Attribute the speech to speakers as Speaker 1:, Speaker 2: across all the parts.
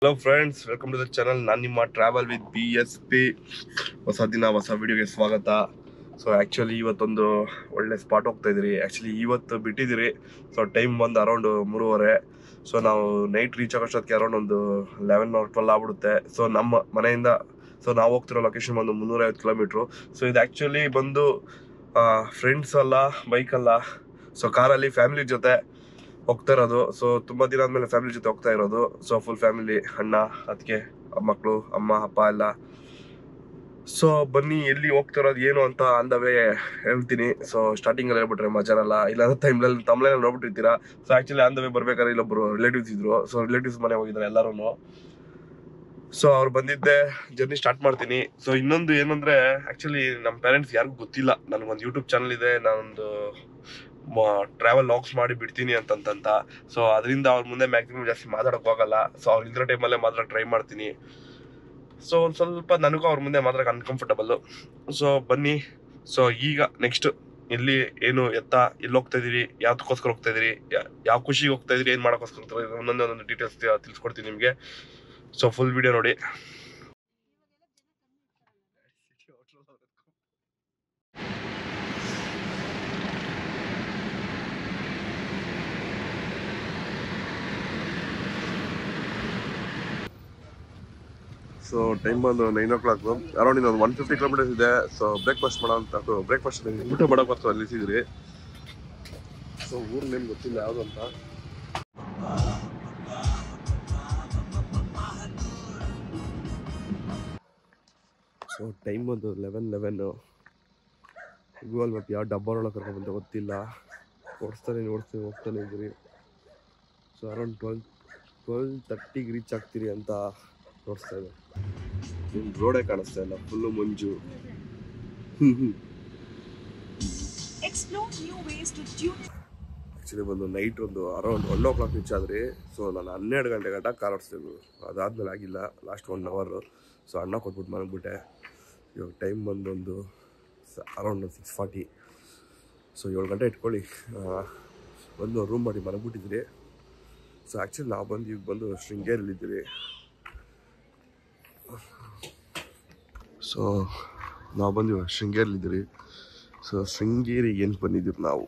Speaker 1: Hello friends, welcome to the channel. ನಾನು ನಿಮ್ಮ travel with BSP. ಹೊಸ ದಿನ ಹೊಸ ವಿಡಿಯೋಗೆ ಸ್ವಾಗತ. ಸೊ ಆ್ಯಕ್ಚುಲಿ ಇವತ್ತೊಂದು ಒಳ್ಳೆ ಸ್ಪಾಟ್ ಹೋಗ್ತಾ ಇದ್ದೀರಿ. ಆ್ಯಕ್ಚುಲಿ ಇವತ್ತು ಬಿಟ್ಟಿದ್ದೀರಿ. ಸೊ ಟೈಮ್ ಬಂದು ಅರೌಂಡ್ 3:30. ಸೊ ನಾವು ನೈಟ್ ರೀಚ್ ಆಗೋಷ್ಟೊತ್ತಿಗೆ ಅರೌಂಡ್ ಒಂದು 11 or 12 ಆಗ್ಬಿಡುತ್ತೆ. ಸೊ ನಮ್ಮ ಮನೆಯಿಂದ ನಾವು ಹೋಗ್ತಿರೋ ಲೊಕೇಶನ್ ಬಂದು 350 ಕಿಲೋಮೀಟ್ರು. ಸೊ ಇದು ಆ್ಯಕ್ಚುಲಿ ಬಂದು ಫ್ರೆಂಡ್ಸ್ ಅಲ್ಲ, ಬೈಕ್ ಅಲ್ಲ, ಸೊ ಕಾರಲ್ಲಿ ಫ್ಯಾಮಿಲಿ ಜೊತೆ ಹೋಗ್ತಾ ಇರೋದು. ಸೊ ತುಂಬಾ ದಿನ ಆದ್ಮೇಲೆ ಫ್ಯಾಮಿಲಿ ಜೊತೆ ಹೋಗ್ತಾ ಇರೋದು. ಸೊ ಫುಲ್ ಫ್ಯಾಮಿಲಿ, ಅಣ್ಣ, ಅದಕ್ಕೆ ಮಕ್ಕಳು, ಅಮ್ಮ, ಅಪ್ಪ ಎಲ್ಲ. ಸೊ ಬನ್ನಿ, ಎಲ್ಲಿ ಹೋಗ್ತಾ ಇರೋದು ಏನು ಅಂತ ಅಂದವೇ ಹೇಳ್ತೀನಿ. ಸೊ ಸ್ಟಾರ್ಟಿಂಗ್ ಅಲ್ಲಿ ಹೇಳ್ಬಿಟ್ರೆ ಮಜಾರಲ್ಲ, ಇಲ್ಲಾಂದ್ರೆ ತಮ್ಲೆಲ್ಲ ನೋಡ್ಬಿಟ್ಟಿರ್ತೀರಾ. ಸೊ ಆಕ್ಚುಲಿ ಅಂದವೇ ಬರ್ಬೇಕಾದ್ರೆ ಇಲ್ಲೊಬ್ರು ರಿಲೇಟಿವ್ಸ್ ಇದ್ರು. ಸೊ ರಿಲೇಟಿವ್ಸ್ ಮನೆ ಹೋಗಿದ್ದಾರೆ ಎಲ್ಲರೂ. ಸೊ ಅವ್ರು ಬಂದಿದ್ದೆ ಜರ್ನಿ ಸ್ಟಾರ್ಟ್ ಮಾಡ್ತೀನಿ. ಸೊ ಇನ್ನೊಂದು ಏನಂದ್ರೆ, ಆಕ್ಚುಲಿ ನಮ್ಮ ಪೇರೆಂಟ್ಸ್ ಯಾರಿಗೂ ಗೊತ್ತಿಲ್ಲ ನನಗೊಂದು ಯೂಟ್ಯೂಬ್ ಚಾನಲ್ ಇದೆ, ನಾನೊಂದು ಟ್ರಾವೆಲ್ ಲಾಗ್ಸ್ ಮಾಡಿ ಬಿಡ್ತೀನಿ ಅಂತಂತ. ಸೊ ಅದರಿಂದ ಅವ್ರ ಮುಂದೆ ಮ್ಯಾಕ್ಸಿಮಮ್ ಜಾಸ್ತಿ ಮಾತಾಡಕ್ ಹೋಗಲ್ಲ. ಸೊ ಅವ್ರು ಇದ್ರ ಟೈಮಲ್ಲೇ ಮಾತ್ರ ಟ್ರೈ ಮಾಡ್ತೀನಿ. ಸೊ ಒಂದು ಸ್ವಲ್ಪ ನನಗೂ ಅವ್ರ ಮುಂದೆ ಮಾತ್ರ ಅನ್ಕಂಫರ್ಟಬಲ್. ಸೊ ಬನ್ನಿ. ಸೊ ಈಗ ನೆಕ್ಸ್ಟ್ ಎಲ್ಲಿ ಏನು ಎತ್ತ ಎಲ್ಲಿ ಹೋಗ್ತಾ ಇದೀರಿ, ಯಾವ್ದಕ್ಕೋಸ್ಕರ ಹೋಗ್ತಾ ಇದೀರಿ, ಯಾವ ಖುಷಿಗೆ ಹೋಗ್ತಾ ಇದೀರಿ, ಏನ್ ಮಾಡೋಕ್ಕೋಸ್ಕರ ಒಂದೊಂದು ಡೀಟೇಲ್ಸ್ ತಿಳಿಸ್ಕೊಡ್ತೀನಿ ನಿಮ್ಗೆ. ಸೊ ಫುಲ್ ವಿಡಿಯೋ ನೋಡಿ. ಸೊ ಟೈಮ್ ಬಂದು 9 o'clock. ಅರೌಂಡ್ ಇನ್ನೊಂದು 150 ಕಿಲೋಮೀಟರ್ಸ್ ಇದೆ. ಸೊ ಬ್ರೇಕ್ಫಾಸ್ಟ್ ಮಾಡೋ ಅಂತ, ಬ್ರೇಕ್ಫಾಸ್ಟ್ ಊಟ ಮಾಡೋಕ್ಕೋಸ್ಕರ ನಿಲ್ಲಿಸಿದ್ರಿ. ಸೊ ಊರ್ ನೇಮ್ ಗೊತ್ತಿಲ್ಲ ಯಾವುದು ಅಂತ. ಸೊ ಟೈಮ್ ಬಂದು 11. ಗೂಗಲ್ ಮ್ಯಾಪ್ ಯಾವ ಡಬ್ಬ ಒಳಗೆ ಕರ್ಕೊಂಡ್ಬಂತ ಗೊತ್ತಿಲ್ಲ. ಓಡಿಸ್ತಾನೆ ಹೋಗ್ತಾನೆ ಇದ್ರಿ. ಸೊ ಅರೌಂಡ್ 12:30ಗೆ ರೀಚ್ ಆಗ್ತೀರಿ ಅಂತ ತೋರಿಸ್ತಾ ಇದೆ. ನಿಮ್ಗೆ ರೋಡೇ ಕಾಣಿಸ್ತಾ ಇಲ್ಲ, ಫುಲ್ಲು ಮಂಜು. ಆ್ಯಕ್ಚುಲಿ ಬಂದು ನೈಟ್ ಒಂದು ಅರೌಂಡ್ 1 o'clock ರೀಚ್ ಆದ್ರಿ. ಸೊ ನಾನು 12 ಗಂಟೆ ಗಂಟ ಕಾರ್ ಓಡಿಸ್ತಿದ್ದು. ಅದಾದ್ಮೇಲೆ ಆಗಿಲ್ಲ, ಲಾಸ್ಟ್ 1 hour. ಸೊ ಅಣ್ಣ ಕೊಟ್ಬಿಟ್ಟು ಮಲಗ್ಬಿಟ್ಟೆ. ಇವಾಗ ಟೈಮ್ ಬಂದೊಂದು ಅರೌಂಡ್ 6:40. ಸೊ 7 ಗಂಟೆ ಇಟ್ಕೊಳ್ಳಿ. ಒಂದು ರೂಮ್ ಮಾಡಿ ಮಲಗ್ಬಿಟ್ಟಿದ್ರಿ. ಸೊ ಆ್ಯಕ್ಚುಲಿ ನಾವು ಈಗ ಬಂದು ಶೃಂಗೇರಿಲಿದ್ದೀವಿ. ಸೊ ನಾವು ಬಂದು ಶೃಂಗೇರಿಲಿದ್ದೀವಿ. ಸೊ ಶೃಂಗೇರಿಗೆ ಏನು ಬಂದಿದ್ದೀವಿ ನಾವು,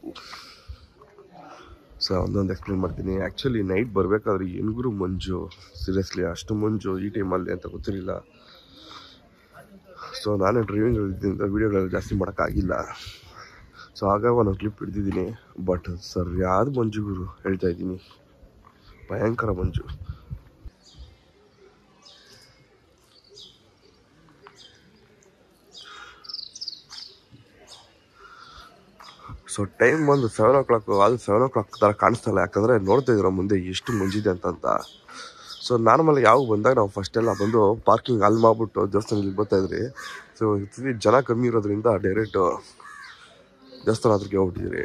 Speaker 1: ಸೊ ಒಂದೊಂದು ಎಕ್ಸ್ಪ್ಲೇನ್ ಮಾಡ್ತೀನಿ. ಆ್ಯಕ್ಚುಲಿ ನೈಟ್ ಬರಬೇಕಾದ್ರೆ ಏನ್ಗುರು ಮಂಜು, ಸೀರಿಯಸ್ಲಿ ಅಷ್ಟು ಮಂಜು ಈ ಟೈಮಲ್ಲಿ ಅಂತ ಗೊತ್ತಿರಲಿಲ್ಲ. ಸೊ ನಾನೇ ಡ್ರೈವಿಂಗ್ ಇದ್ದಿಂದ ವೀಡಿಯೋಗಳು ಜಾಸ್ತಿ ಮಾಡೋಕ್ಕಾಗಿಲ್ಲ. ಸೊ ಆಗ ಒಂದೊಂದು ಕ್ಲಿಪ್ ಹಿಡ್ದಿದ್ದೀನಿ. ಬಟ್ ಸರಿಯಾದ ಮಂಜು ಗುರು, ಹೇಳ್ತಾ ಇದ್ದೀನಿ, ಭಯಂಕರ ಮಂಜು. ಸೊ ಟೈಮ್ ಬಂದು 7 o'clock. ಅದು 7 o'clock ಥರ ಕಾಣಿಸ್ತಲ್ಲ, ಯಾಕಂದರೆ ನೋಡ್ತಾ ಇದ್ದೀರ ಮುಂದೆ ಎಷ್ಟು ಮಂಜಿದೆ ಅಂತ. ಸೊ ನಾರ್ಮಲ್ ಯಾವಾಗ ಬಂದಾಗ ನಾವು ಫಸ್ಟೆಲ್ಲ ಬಂದು ಪಾರ್ಕಿಂಗ್ ಅಲ್ಲಿ ಮಾಡ್ಬಿಟ್ಟು ದೇವಸ್ಥಾನದಲ್ಲಿ ಬರ್ತಾಯಿದ್ರಿ. ಸೊ ಜನ ಕಮ್ಮಿ ಇರೋದ್ರಿಂದ ಡೈರೆಕ್ಟು ದೇವಸ್ಥಾನ ಹತ್ರಕ್ಕೆ ಹೋಗ್ಬಿಟ್ಟಿದ್ರಿ.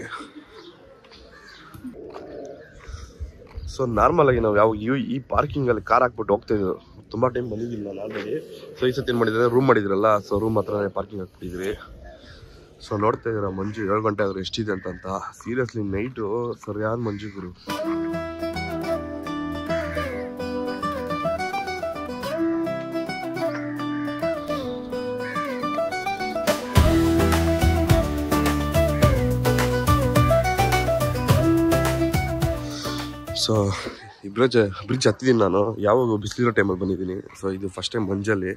Speaker 1: ಸೊ ನಾರ್ಮಲಾಗಿ ನಾವು ಈ ಪಾರ್ಕಿಂಗಲ್ಲಿ ಕಾರ್ ಹಾಕ್ಬಿಟ್ಟು ಹೋಗ್ತಾಯಿದ್ರು. ತುಂಬ ಟೈಮ್ ಬಂದಿದ್ದಿಲ್ಲ ನಾನು ಆಲ್ರೆಡಿ. ಸೊ ಈ ಸತಿ ಏನು ಮಾಡಿದ್ರೆ, ರೂಮ್ ಮಾಡಿದ್ರಲ್ಲ, ಸೊ ರೂಮ್ ಹತ್ರನೇ ಪಾರ್ಕಿಂಗ್ ಹಾಕ್ಬಿಟ್ಟಿದ್ರಿ. ಸೊ ನೋಡ್ತಾ ಇದ್ದೀರ ಮಂಜು 7 ಗಂಟೆ ಆದ್ರೆ ಎಷ್ಟಿದೆ ಅಂತ. ಸೀರಿಯಸ್ಲಿ ನೈಟು ಸರಿಯಾದ ಮಂಜು ಗುರು. ಸೊ ಈ ಬ್ರಿಡ್ಜ್ ಹತ್ತಿದ್ದೀನಿ ನಾನು. ಯಾವಾಗ ಬಿಸಿಲಿರೋ ಟೈಮಲ್ಲಿ ಬಂದಿದ್ದೀನಿ. ಸೊ ಇದು ಫಸ್ಟ್ ಟೈಮ್ ಮಂಜಲ್ಲಿ.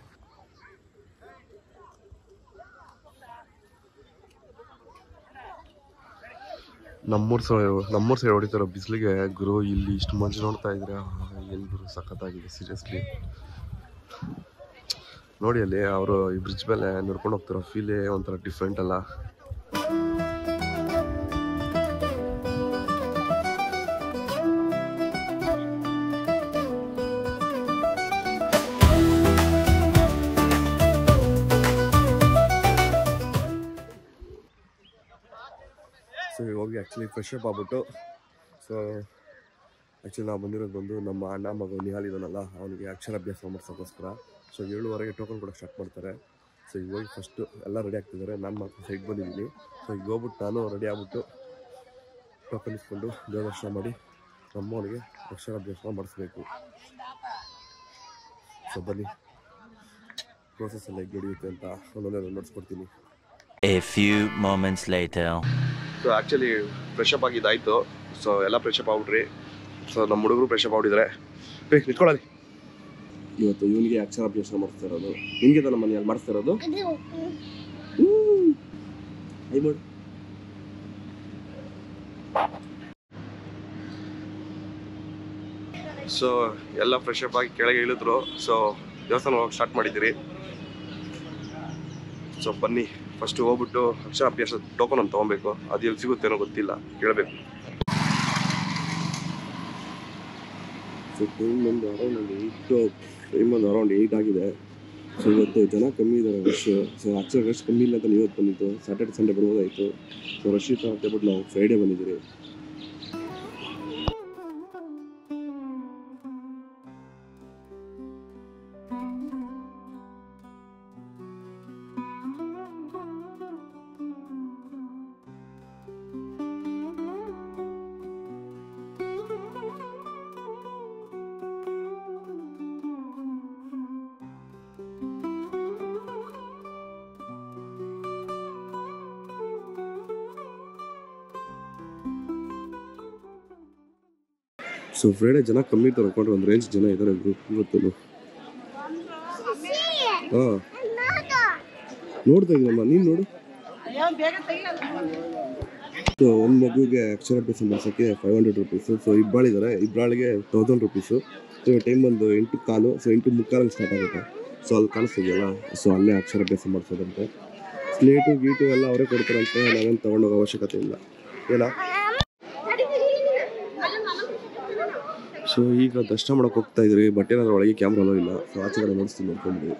Speaker 1: ನಮ್ಮೂರ್ ಸೈಡ್ ಹೊಡಿತಾರೋ ಬಿಸಿಲಿಗೆ ಗುರು, ಇಲ್ಲಿ ಇಷ್ಟು ಮಂಜು ನೋಡ್ತಾ ಇದ್ರೆ ಏನು ಗುರು, ಸಖತ್ತಾಗಿದೆ ಸೀರಿಯಸ್ಲಿ. ನೋಡಿ ಅಲ್ಲಿ ಅವರು ಈ ಬ್ರಿಡ್ಜ್ ಮೇಲೆ ನಡ್ಕೊಂಡು ಹೋಗ್ತಾರೋ ಫೀಲೇ ಒಂಥರ ಡಿಫ್ರೆಂಟ್ ಅಲ್ಲ. ಸೊ ಹೋಗಿ ಆ್ಯಕ್ಚುಲಿ ಫ್ರೆಶ್ ಅಪ್ ಆಗ್ಬಿಟ್ಟು, ಸೊ ಆ್ಯಕ್ಚುಲಿ ನಾವು ಬಂದಿರೋದು ಬಂದು ನಮ್ಮ ಅಣ್ಣ ಮಗ ನಿಹಾಲ್ ಇದ್ದಾನಲ್ಲ, ಅವನಿಗೆ ಅಕ್ಷರಾಭ್ಯಾಸ ಮಾಡಿಸೋಕ್ಕೋಸ್ಕರ. ಸೊ 7:30ಗೆ ಟೋಕನ್ ಕೊಡೋಕ್ಕೆ ಸ್ಟಾರ್ಟ್ ಮಾಡ್ತಾರೆ. ಸೊ ಈಗ ಹೋಗಿ ಫಸ್ಟು ಎಲ್ಲ ರೆಡಿ ಆಗ್ತಿದ್ದಾರೆ. ನಾನು ಮಾತ್ರ ಸೈಡ್ ಬಂದಿದ್ದೀನಿ. ಸೊ ಈಗ ಹೋಗ್ಬಿಟ್ಟು ನಾನು ರೆಡಿ ಆಗ್ಬಿಟ್ಟು ಟೋಕನ್ ಇಸ್ಕೊಂಡು ದೇವದರ್ಶನ ಮಾಡಿ ನಮ್ಮವನಿಗೆ ಅಕ್ಷರಾಭ್ಯಾಸ ಮಾಡಿಸ್ಬೇಕು. ಸೊ ಬನ್ನಿ ಪ್ರೋಸೆಸ್ ಎಲ್ಲ ಹೇಗೆ ನಡೆಯುತ್ತೆ ಅಂತ ಒಂದೊಂದೇ ನೋಡ್ಸ್ಕೊಡ್ತೀನಿ.
Speaker 2: A few moments later.
Speaker 1: So actually fresh up ಆಗಿದ್ದಾಯಿತು. ಸೊ ಎಲ್ಲ ಫ್ರೆಶ್ ಅಪ್ ಆಗ್ಬಿಟ್ರಿ. ಸೊ ನಮ್ಮ ಹುಡುಗರು ಫ್ರೆಶ್ ಅಪ್ ಆಗ್ಬಿಟ್ಟಿದ್ದಾರೆ. ನಿಂತ್ಕೊಳ್ಳಿ. ಇವತ್ತು ಇವನಿಗೆ ಅಕ್ಷರಾಭ್ಯಾಸ ಮಾಡಿಸ್ತಾ ಇರೋದು. ನಿಮಗೆ ನಮ್ಮ ಮನೆಯಲ್ಲಿ ಮಾಡಿಸ್ತಾ ಇರೋದು. ಸೊ ಎಲ್ಲ ಫ್ರೆಶ್ ಅಪ್ ಆಗಿ ಕೆಳಗೆ ಇಳಿದ್ರು. ಸೊ ದೇವಸ್ಥಾನ ಹೋಗಿ ಸ್ಟಾರ್ಟ್ ಮಾಡಿದ್ದೀರಿ. ಸೊ ಬನ್ನಿ ಫಸ್ಟು ಹೋಗ್ಬಿಟ್ಟು ಅಕ್ಷರಾಭ್ಯಾಸ ಟೋಕನ್ ಅಂತ ತೊಗೊಬೇಕು. ಅದು ಎಲ್ಲಿ ಸಿಗುತ್ತೇನೋ ಗೊತ್ತಿಲ್ಲ, ಕೇಳಬೇಕು. ಸೊ ಟೈಮ್ ಒಂದು ಅರೌಂಡ್ 8 ಆಗಿದೆ. ಸೊ ಇವತ್ತು ಜನ ಕಮ್ಮಿ ಇದ್ದಾರೆ, ರಶ್. ಸೊ ಆಕ್ಚುಲಿ ರಶ್ ಕಮ್ಮಿ ಇಲ್ಲ ಅಂತ ಇವತ್ತು ಬಂದಿತ್ತು. ಸ್ಯಾಟರ್ಡೆ ಸಂಡೇ ಬರ್ಬೋದಾಯಿತು. ಸೊ ರಶ್ ಇತ್ತು ಅಂತ ಹೇಳ್ಬಿಟ್ಟು ನಾವು ಫ್ರೈಡೇ ಬಂದಿದ್ದೀರಿ. ಸೊ ಫ್ರೈಡೇ ಜನ ಕಮ್ಮಿ ಇರ್ತಾರೆ ಅನ್ಕೊಂಡ್ರೆ ಒಂದು ರೇಂಜ್ ಜನ ಇದ್ದಾರೆ ಇವತ್ತು. ಹಾಂ ನೋಡ್ತಾ ಇದ್ದೀನಮ್ಮ, ನೀನು ನೋಡು. ಸೊ ಒಂದು ಮಗುಗೆ ಅಕ್ಷರಾಭ್ಯಾಸ ಮಾಡಿಸೋಕ್ಕೆ 500 rupees. So ಇಬ್ಬಾಳಿದ್ದಾರೆ, ಇಬ್ಬಾಳಿಗೆ 1000 rupees. So time ಒಂದು 8:15. ಸೊ 8:45 ಸ್ಟಾರ್ಟ್ ಆಗುತ್ತೆ. ಸೊ ಅಲ್ಲಿ ಕಾಣಿಸ್ತಿದೆಯಲ್ಲ, ಸೊ ಅಲ್ಲೇ ಅಕ್ಷರಾಭ್ಯಾಸ ಮಾಡಿಸೋದಂತೆ. ಸ್ಲೇಟು ಗೀಟು ಎಲ್ಲ ಅವರೇ ಕೊಡ್ತಾರಂತೆ, ನಾವೇನು ತೊಗೊಂಡೋಗೋ ಅವಶ್ಯಕತೆ ಇಲ್ಲ. ಏನ ಸೊ ಈಗ ದರ್ಶನ ಮಾಡೋಕೆ ಹೋಗ್ತಾ ಇದ್ರಿ. ಬಟ್ ಏನಾದ್ರೂ ಒಳಗೆ ಕ್ಯಾಮ್ರಾನೂ ಇಲ್ಲ. ಸೊ ಆಚೆ ಕಡೆ ನೋಡಿಸ್ತೀನಿ, ನೋಡ್ಕೊಂಡ್ಬಿಡಿ.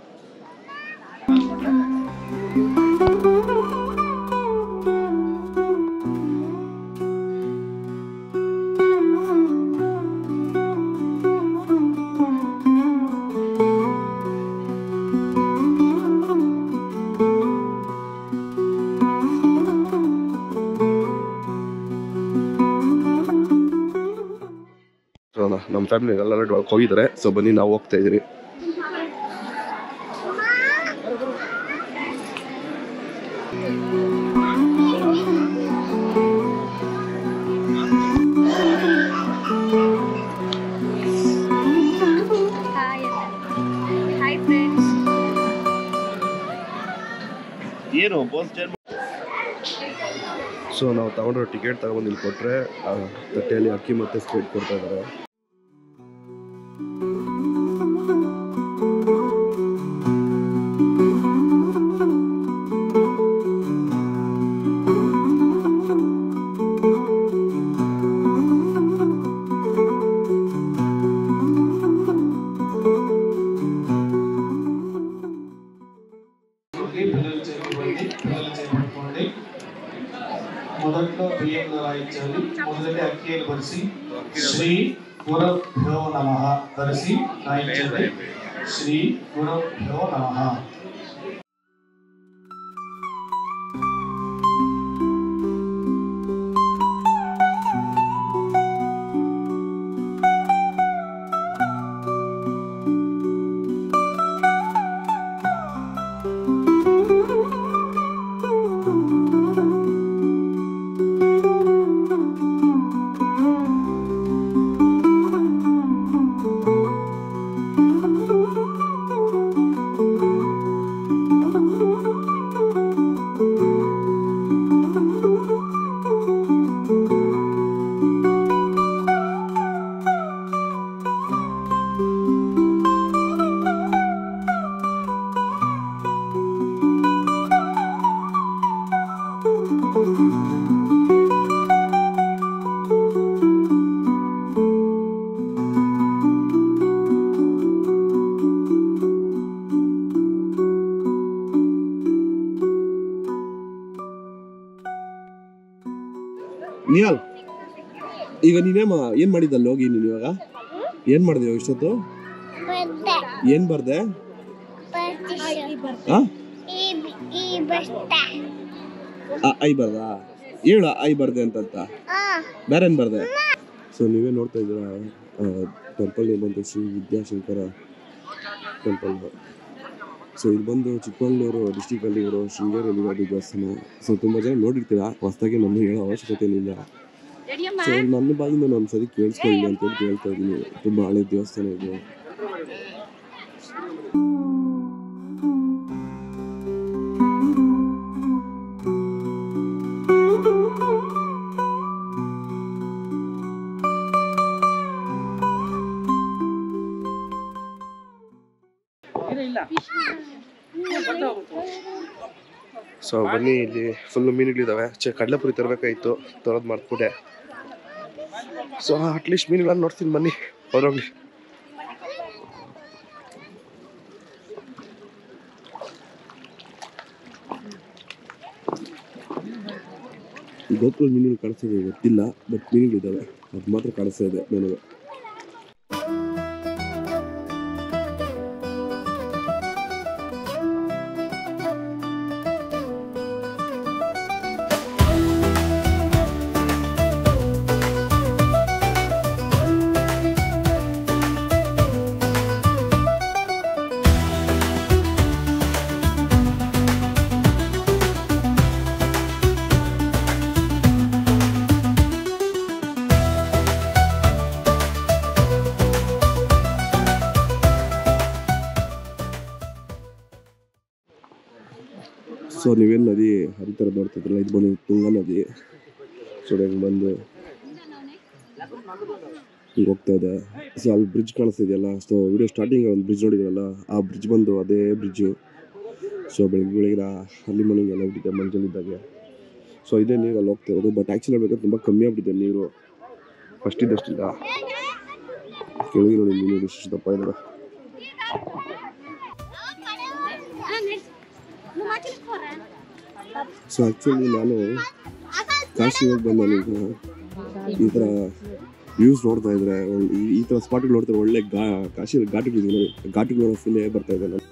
Speaker 1: ನಮ್ಮ ಫ್ಯಾಮಿಲಿ ಎಲ್ಲರೂ ಹೋಗಿದ್ದಾರೆ. ಸೊ ಬನ್ನಿ ನಾವು ಹೋಗ್ತಾ ಇದ್ದೀರಿ. ಏನು ಸೊ ನಾವು ತಗೊಂಡ್ರೆ ಟಿಕೆಟ್ ತಗೊಂಡು ಇಲ್ಲಿ ಕೊಟ್ಟರೆ ತಟ್ಟೆಯಲ್ಲಿ ಅಕ್ಕಿ ಮತ್ತು ಸ್ವೀಟ್ ಕೊಡ್ತಾ ಇದ್ದಾರೆ.
Speaker 3: మొదట్లో బియ్యంలో రాయించాలి. మొదటి అక్కియలు పరిచి శ్రీ గురుభ్యో నమః పరిచి రాయించాలి. శ్రీ గురుభ్యో నమః.
Speaker 1: ನಿಯಲ್, ಈಗ ನೀನೇಮ ಏನ್ ಮಾಡಿದ್ದಲ್ಲ ಹೋಗಿ ನೀನು ಇವಾಗ ಏನ್ ಮಾಡಿದೆ ಇಷ್ಟೊತ್ತು? ಏನ್ ಬರ್ದೆ? ಐ ಬರ್ದಾ? ಹೇಳ ಐ ಬರ್ದೆ ಅಂತ ಬೇರೆ ಏನ್ ಬರ್ದೆ? ಸೊ ನೀವೇ ನೋಡ್ತಾ ಇದ್ದೀರಾ ಟೆಂಪಲ್ ಬಂತು ಶ್ರೀ ವಿದ್ಯಾಶಂಕರ ಟೆಂಪಲ್. ಸೊ ಇದು ಬಂದು ಚಿಕ್ಕಮಗಳೂರು ಡಿಸ್ಟಿಕಲ್ಲಿ ಇರೋ ಶೃಂಗೇರಿಯಲ್ಲಿ ಇರೋದು ದೇವಸ್ಥಾನ. ಸೊ ತುಂಬ ಜನ ನೋಡಿರ್ತೀರ, ಹೊಸದಾಗಿ ನಮಗೆ ಹೇಳೋ ಅವಶ್ಯಕತೆ ಏನಿಲ್ಲ. ಸೊ ನನ್ನ ಬಾಯಿಂದ ನಾನು ಸರಿ ಕೇಳಿಸ್ಕೊಳ್ಳಿ ಅಂತೇಳಿ ಕೇಳ್ತಾ ಇದ್ದೀನಿ. ತುಂಬ ಹಳೆ ದೇವಸ್ಥಾನ ಇದು. ಸೊ ಬನ್ನಿ, ಇಲ್ಲಿ ಫುಲ್ಲು ಮೀನುಗಳಿದ್ದಾವೆ. ಕಡಲೆಪುರಿ ತರಬೇಕಾಯಿತು, ತರೋದು ಮಾಡ್ಬಿಟ್ಟೆ. ಸೊ ಅಟ್ಲೀಸ್ಟ್ ಮೀನುಗಳನ್ನ ನೋಡ್ತೀನಿ ಬನ್ನಿ, ಹೋಗ್ಲಿ. ಗೋಪುರ ಮೀನುಗಳು ಕಾಣಿಸ್ತಿದೆ ಗೊತ್ತಿಲ್ಲ, ಬಟ್ ಮೀನುಗಳಿದ್ದಾವೆ, ಅದು ಮಾತ್ರ ಕಾಣಿಸ್ತಾ ಇದೆ ನನಗೆ. ಸೊ ನೀವೇನು ನದಿ ಹರಿತರ ನೋಡ್ತಿದ್ರಲ್ಲ, ಇದು ಬಂದು ತುಂಗಾ ನದಿ. ಸೊ ಹೆಂಗೆ ಬಂದು ಹಿಂಗೆ ಹೋಗ್ತಾ ಇದೆ. ಸೊ ಅಲ್ಲಿ ಬ್ರಿಡ್ಜ್ ಕಾಣಿಸ್ತಿದೆಯಲ್ಲ, ಸೊ ವಿಡಿಯೋ ಸ್ಟಾರ್ಟಿಂಗ್ ಒಂದು ಬ್ರಿಡ್ಜ್ ನೋಡಿದ್ರಲ್ಲ, ಆ ಬ್ರಿಡ್ಜ್ ಬಂದು ಅದೇ ಬ್ರಿಡ್ಜು. ಸೊ ಬೆಳಗ್ಗೆ ಅಲ್ಲಿ ಮನೆಗೆಲ್ಲ ಬಿಟ್ಟಿದೆ ಮಂಜಲ್ಲಿದ್ದಾಗೆ. ಸೊ ಇದೇ ನೀರು ಅಲ್ಲಿ ಹೋಗ್ತಾ ಇರೋದು. ಬಟ್ ಆ್ಯಕ್ಚುಲಿ ಹೇಳ್ಬೇಕಾದ್ರೆ ತುಂಬ ಕಮ್ಮಿ ಆಗ್ಬಿಟ್ಟಿದೆ ನೀರು, ಫಸ್ಟ್ ಇದ್ದಷ್ಟಿಲ್ಲ. ಕೆಳಗೆ ನೋಡಿ ನೀರು ಎಷ್ಟು ದಪ್ಪ ಇದ್ದಾರೆ. ಸೊ ಆ್ಯಕ್ಚುಲಿ ನಾನು ಕಾಶಿ ಹೋಗಿ ಬಂದ ಈ ಥರ ವ್ಯೂಸ್ ನೋಡ್ತಾ ಇದ್ರೆ, ಈ ಥರ ಸ್ಪಾಟ್ಗಳು ನೋಡ್ತಾರೆ, ಒಳ್ಳೆ ಕಾಶಿ ಘಾಟಿಗಳಿದೆ, ಘಾಟಿಗಳು ನೋಡೋ ಫೀಲೇ ಬರ್ತಾ ಇದೆ ನಾನು.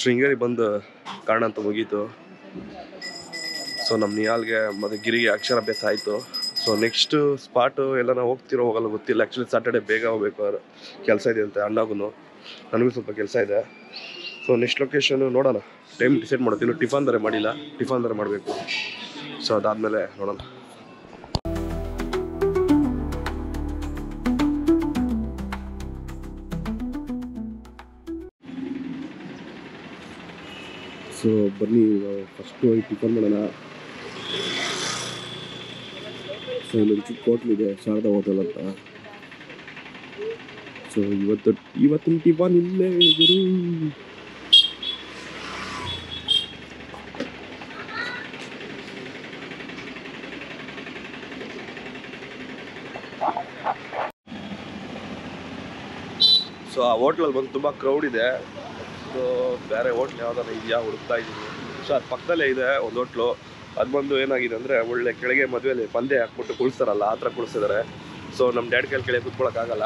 Speaker 1: ಶೃಂಗೇರಿ ಬಂದು ಕಾರಣ ಅಂತ ಮುಗೀತು. ಸೊ ನಮ್ಮ ನಿಯಾಲ್ಗೆ ಮತ್ತು ಗಿರಿಗೆ ಅಕ್ಷರಾಭ್ಯಾಸ ಆಯಿತು. ಸೊ ನೆಕ್ಸ್ಟ್ ಸ್ಪಾಟು ಎಲ್ಲ ನಾವು ಹೋಗ್ತಿರೋ ಹೋಗಲ್ಲ ಗೊತ್ತಿಲ್ಲ. ಆ್ಯಕ್ಚುಲಿ ಸಾಟರ್ಡೆ ಬೇಗ ಹೋಗ್ಬೇಕು, ಅವ್ರು ಕೆಲಸ ಇದೆ ಅಂತೆ ಅಣ್ಣಗೂ, ನನಗೂ ಸ್ವಲ್ಪ ಕೆಲಸ ಇದೆ. ಸೊ ನೆಕ್ಸ್ಟ್ ಲೊಕೇಶನು ನೋಡೋಣ, ಟೈಮ್ ಡಿಸೈಡ್ ಮಾಡೋದು. ಇನ್ನು ಟಿಫನ್ ಬೇರೆ ಮಾಡಿಲ್ಲ, ಟಿಫನ್ ಬೇರೆ ಮಾಡಬೇಕು. ಸೊ ಅದಾದಮೇಲೆ ನೋಡೋಣ. ಸೊ ಬನ್ನಿ ಫಸ್ಟು ಹೋಗಿ ಟಿಫನ್ ಮಾಡೋಣ. ಸೊ ಇಲ್ಲೊಂದು ಚಿಕ್ಕ ಹೋಟ್ಲ್ ಇದೆ, ಶಾರದಾ ಹೋಟೆಲ್ ಅಂತ. ಸೊ ಇವತ್ತಿನ ಟಿಫನ್ ಇಲ್ಲೇ ಗುರು. ಸೊ ಆ ಹೋಟ್ಲಲ್ಲಿ ಬಂದು ತುಂಬ ಕ್ರೌಡ್ ಇದೆ. ಸೊ ಬೇರೆ ಹೋಟ್ಲ್ ಯಾವ್ದಾರ ಇದೆಯಾ ಹುಡುಕ್ತಾ ಇದ್ದೀನಿ. ಸೊ ಅದು ಪಕ್ಕದಲ್ಲೇ ಇದೆ ಒಂದು ಹೋಟ್ಲು. ಅದು ಬಂದು ಏನಾಗಿದೆ ಅಂದರೆ, ಒಳ್ಳೆ ಕೆಳಗೆ ಮದುವೆಯಲ್ಲಿ ಪಂದೆ ಹಾಕ್ಬಿಟ್ಟು ಕುಳಿಸ್ತಾರಲ್ಲ, ಆ ಥರ ಕುಳಿಸ್ತಿದ್ದಾರೆ. ಸೊ ನಮ್ಮ ಡ್ಯಾಡ್ ಕೆಳಗೆ ಕೂತ್ಕೊಳ್ಳೋಕ್ಕಾಗಲ್ಲ.